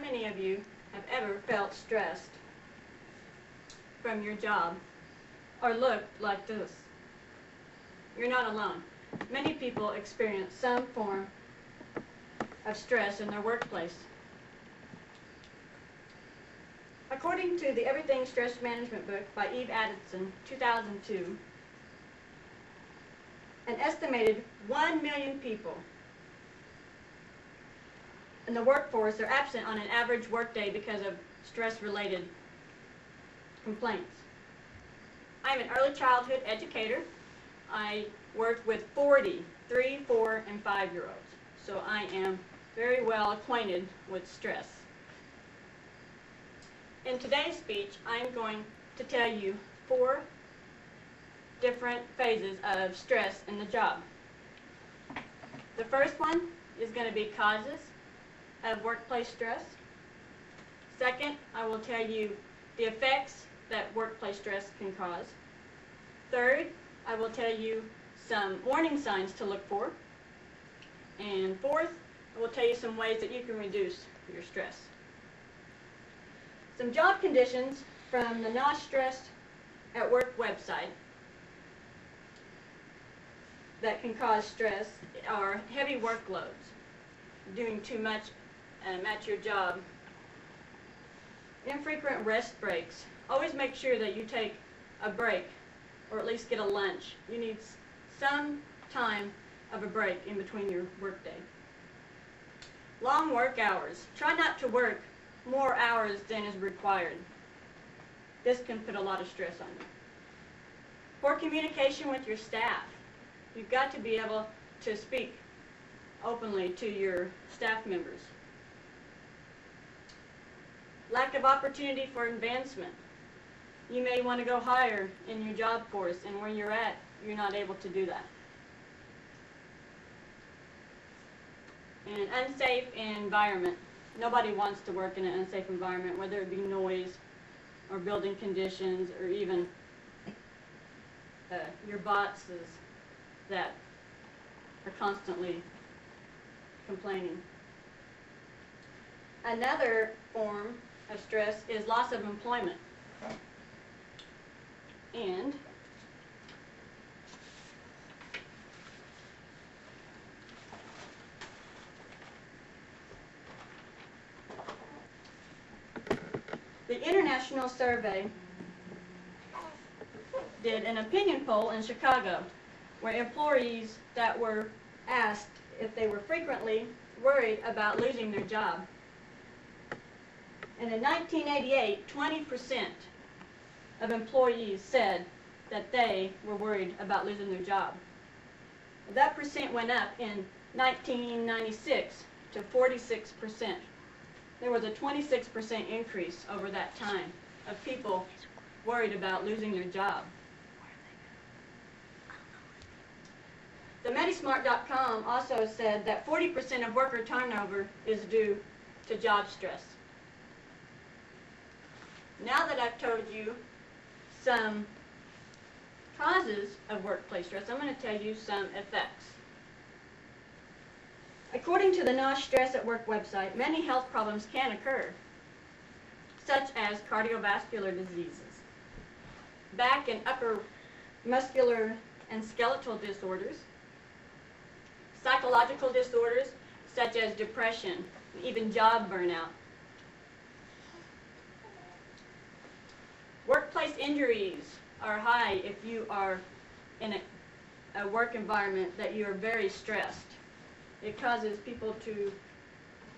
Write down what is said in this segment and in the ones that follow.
many of you have ever felt stressed from your job or looked like this? You're not alone. Many people experience some form of stress in their workplace. According to the Everything Stress Management book by Eve Addison, 2002, an estimated 1 million people in the workforce are absent on an average workday because of stress-related complaints. I'm an early childhood educator. I work with 40 3, 4, and 5-year-olds, so I am very well acquainted with stress. In today's speech, I'm going to tell you 4 different phases of stress in the job. The first one is going to be causes of workplace stress. Second, I will tell you the effects that workplace stress can cause. Third, I will tell you some warning signs to look for. And fourth, I will tell you some ways that you can reduce your stress. Some job conditions from the Not Stressed at Work website that can cause stress are heavy workloads, doing too much at your job, infrequent rest breaks. Always make sure that you take a break or at least get a lunch. You need some time of a break in between your workday. Long work hours. Try not to work more hours than is required. This can put a lot of stress on you. Poor communication with your staff. You've got to be able to speak openly to your staff members. Lack of opportunity for advancement. You may want to go higher in your job force, and where you're at, you're not able to do that. And an unsafe environment. Nobody wants to work in an unsafe environment, whether it be noise or building conditions or even your bosses that are constantly complaining. Another form of stress is loss of employment. And the International Survey did an opinion poll in Chicago where employees that were asked if they were frequently worried about losing their job. And in 1988, 20% of employees said that they were worried about losing their job. That percent went up in 1996 to 46%. There was a 26% increase over that time of people worried about losing their job. The Medismart.com also said that 40% of worker turnover is due to job stress. Now that I've told you some causes of workplace stress, I'm going to tell you some effects. According to the Not Stressed at Work website, many health problems can occur, such as cardiovascular diseases, back and upper muscular and skeletal disorders, psychological disorders such as depression, even job burnout. Workplace injuries are high if you are in a work environment that you are very stressed. It causes people to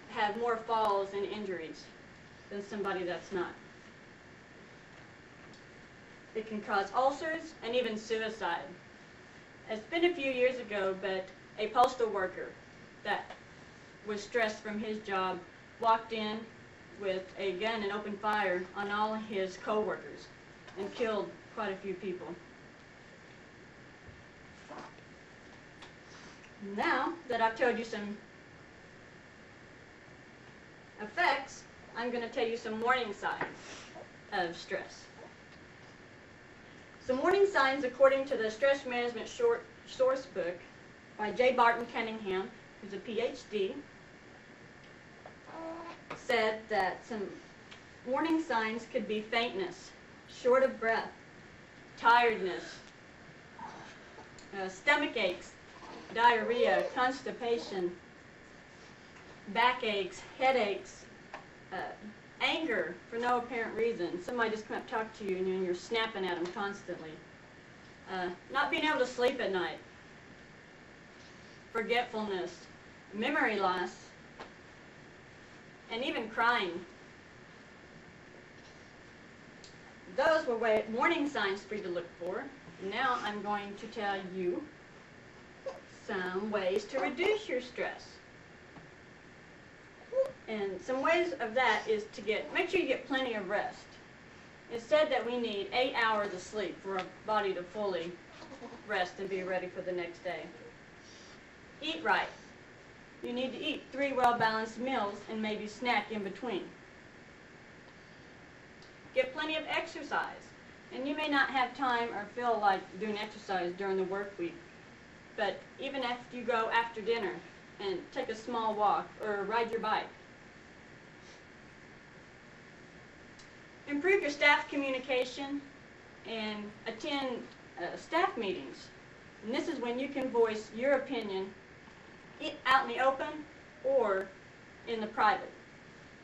have more falls and injuries than somebody that's not. It can cause ulcers and even suicide. It's been a few years ago, but a postal worker that was stressed from his job walked in with a gun and opened fire on all his co-workers and killed quite a few people. Now that I've told you some effects, I'm going to tell you some warning signs of stress. Some warning signs, according to the Stress Management Source Book by J. Barton Cunningham, who's a PhD, said that some warning signs could be faintness, short of breath, tiredness, stomach aches, diarrhea, constipation, backaches, headaches, anger for no apparent reason. Somebody just come up and talk to you and you're snapping at them constantly. Not being able to sleep at night, forgetfulness, memory loss, and even crying. Those were warning signs for you to look for. Now I'm going to tell you some ways to reduce your stress. And some ways of that is to make sure you get plenty of rest. It's said that we need 8 hours of sleep for our body to fully rest and be ready for the next day. Eat right. You need to eat 3 well-balanced meals and maybe snack in between. Get plenty of exercise. And you may not have time or feel like doing exercise during the work week, but even if you go after dinner and take a small walk or ride your bike. Improve your staff communication and attend staff meetings. And this is when you can voice your opinion out in the open or in the private.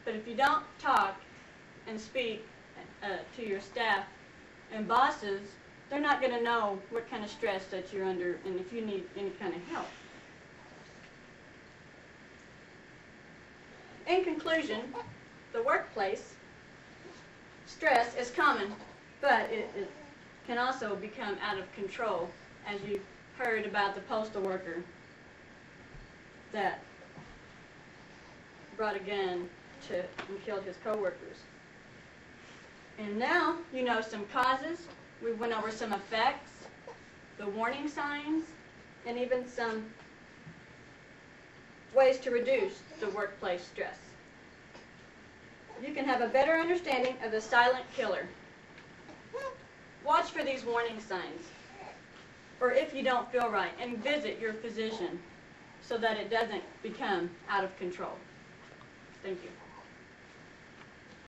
But if you don't talk and speak to your staff and bosses, they're not going to know what kind of stress that you're under and if you need any kind of help. In conclusion, the workplace stress is common, but it can also become out of control, as you heard about the postal worker that brought a gun and killed his co-workers. And now you know some causes. We went over some effects, the warning signs, and even some ways to reduce the workplace stress. You can have a better understanding of the silent killer. Watch for these warning signs, or if you don't feel right, and visit your physician so that it doesn't become out of control. Thank you.